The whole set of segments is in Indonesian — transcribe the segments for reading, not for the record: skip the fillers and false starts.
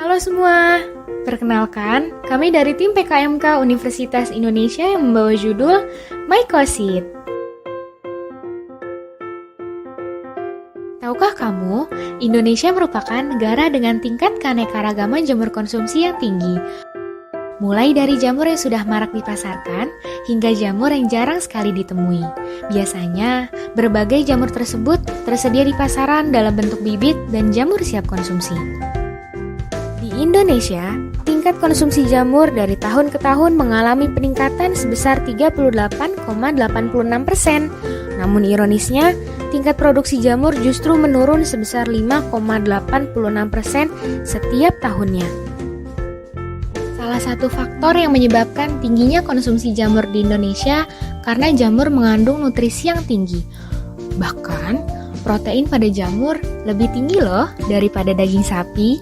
Halo semua, perkenalkan kami dari tim PKMK Universitas Indonesia yang membawa judul Mycosid. Tahukah kamu, Indonesia merupakan negara dengan tingkat keanekaragaman jamur konsumsi yang tinggi. Mulai dari jamur yang sudah marak dipasarkan, hingga jamur yang jarang sekali ditemui. Biasanya, berbagai jamur tersebut tersedia di pasaran dalam bentuk bibit dan jamur siap konsumsi. Di Indonesia, tingkat konsumsi jamur dari tahun ke tahun mengalami peningkatan sebesar 38,86%. Namun ironisnya, tingkat produksi jamur justru menurun sebesar 5,86% setiap tahunnya. Salah satu faktor yang menyebabkan tingginya konsumsi jamur di Indonesia karena jamur mengandung nutrisi yang tinggi. Bahkan, protein pada jamur lebih tinggi loh daripada daging sapi.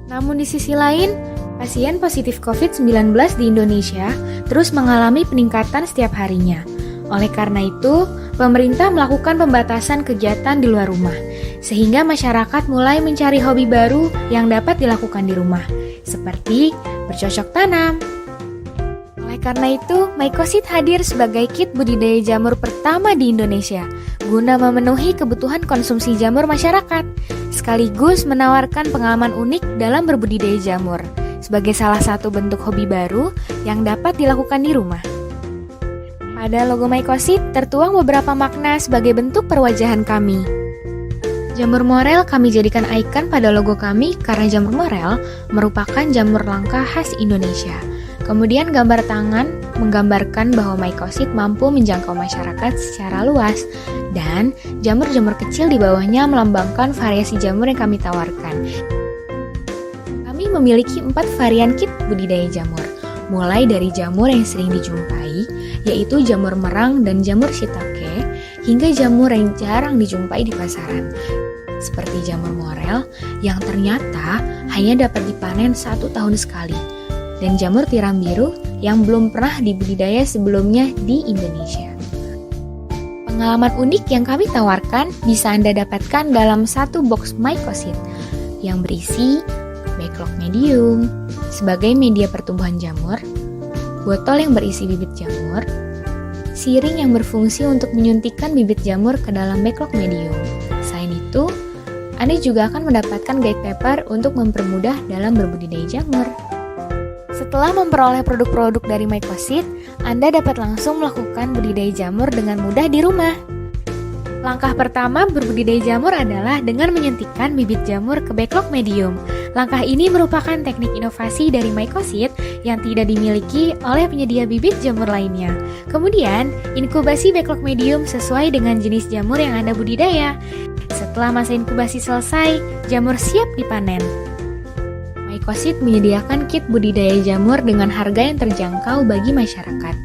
Namun di sisi lain, pasien positif COVID-19 di Indonesia terus mengalami peningkatan setiap harinya. Oleh karena itu, pemerintah melakukan pembatasan kegiatan di luar rumah, sehingga masyarakat mulai mencari hobi baru yang dapat dilakukan di rumah, seperti bercocok tanam. Oleh karena itu, Mycosid hadir sebagai kit budidaya jamur pertama di Indonesia, guna memenuhi kebutuhan konsumsi jamur masyarakat, sekaligus menawarkan pengalaman unik dalam berbudidaya jamur, sebagai salah satu bentuk hobi baru yang dapat dilakukan di rumah. Pada logo Mycosid tertuang beberapa makna sebagai bentuk perwajahan kami. Jamur morel kami jadikan ikon pada logo kami karena jamur morel merupakan jamur langka khas Indonesia. Kemudian gambar tangan menggambarkan bahwa Mycosid mampu menjangkau masyarakat secara luas, dan jamur-jamur kecil di bawahnya melambangkan variasi jamur yang kami tawarkan. Kami memiliki 4 varian kit budidaya jamur, mulai dari jamur yang sering dijumpai, yaitu jamur merang dan jamur shiitake, hingga jamur yang jarang dijumpai di pasaran, seperti jamur morel yang ternyata hanya dapat dipanen 1 tahun sekali, dan jamur tiram biru yang belum pernah dibudidaya sebelumnya di Indonesia. Pengalaman unik yang kami tawarkan bisa Anda dapatkan dalam satu box Mycosid yang berisi backlog medium sebagai media pertumbuhan jamur, botol yang berisi bibit jamur, siring yang berfungsi untuk menyuntikkan bibit jamur ke dalam backlog medium. Selain itu, Anda juga akan mendapatkan guide paper untuk mempermudah dalam berbudidaya jamur. Setelah memperoleh produk-produk dari Mycosid, Anda dapat langsung melakukan budidaya jamur dengan mudah di rumah. Langkah pertama berbudidaya jamur adalah dengan menyuntikkan bibit jamur ke backlog medium. Langkah ini merupakan teknik inovasi dari Mycosid yang tidak dimiliki oleh penyedia bibit jamur lainnya. Kemudian, inkubasi backlog medium sesuai dengan jenis jamur yang Anda budidaya. Setelah masa inkubasi selesai, jamur siap dipanen. Mycosid menyediakan kit budidaya jamur dengan harga yang terjangkau bagi masyarakat.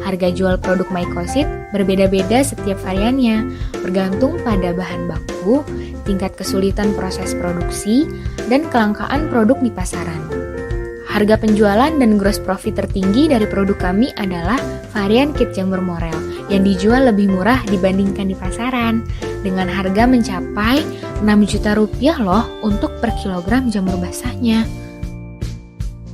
Harga jual produk Mycosid berbeda-beda setiap variannya, bergantung pada bahan baku, tingkat kesulitan proses produksi, dan kelangkaan produk di pasaran. Harga penjualan dan gross profit tertinggi dari produk kami adalah varian kit jamur morel yang dijual lebih murah dibandingkan di pasaran, dengan harga mencapai 6 juta rupiah loh untuk per kilogram jamur basahnya.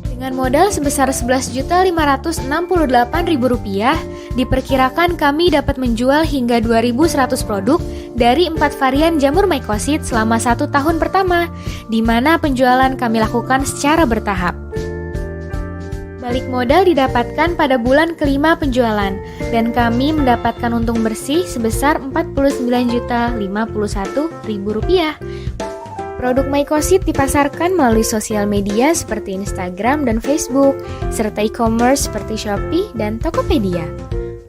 Dengan modal sebesar Rp11.568.000, diperkirakan kami dapat menjual hingga 2.100 produk dari 4 varian jamur Mycosid selama 1 tahun pertama, di mana penjualan kami lakukan secara bertahap. Balik modal didapatkan pada bulan kelima penjualan, dan kami mendapatkan untung bersih sebesar Rp49.051.000. Produk Mycosid dipasarkan melalui sosial media seperti Instagram dan Facebook, serta e-commerce seperti Shopee dan Tokopedia.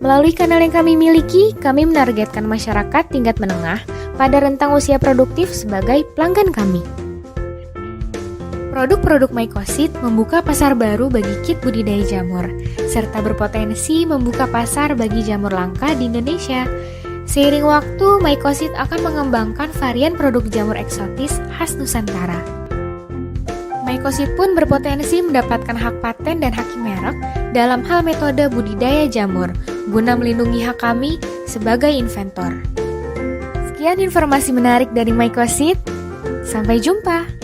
Melalui kanal yang kami miliki, kami menargetkan masyarakat tingkat menengah pada rentang usia produktif sebagai pelanggan kami. Produk-produk Mycosid membuka pasar baru bagi kit budidaya jamur, serta berpotensi membuka pasar bagi jamur langka di Indonesia. Seiring waktu, Mycosid akan mengembangkan varian produk jamur eksotis khas Nusantara. Mycosid pun berpotensi mendapatkan hak paten dan hak merek dalam hal metode budidaya jamur, guna melindungi hak kami sebagai inventor. Sekian informasi menarik dari Mycosid. Sampai jumpa!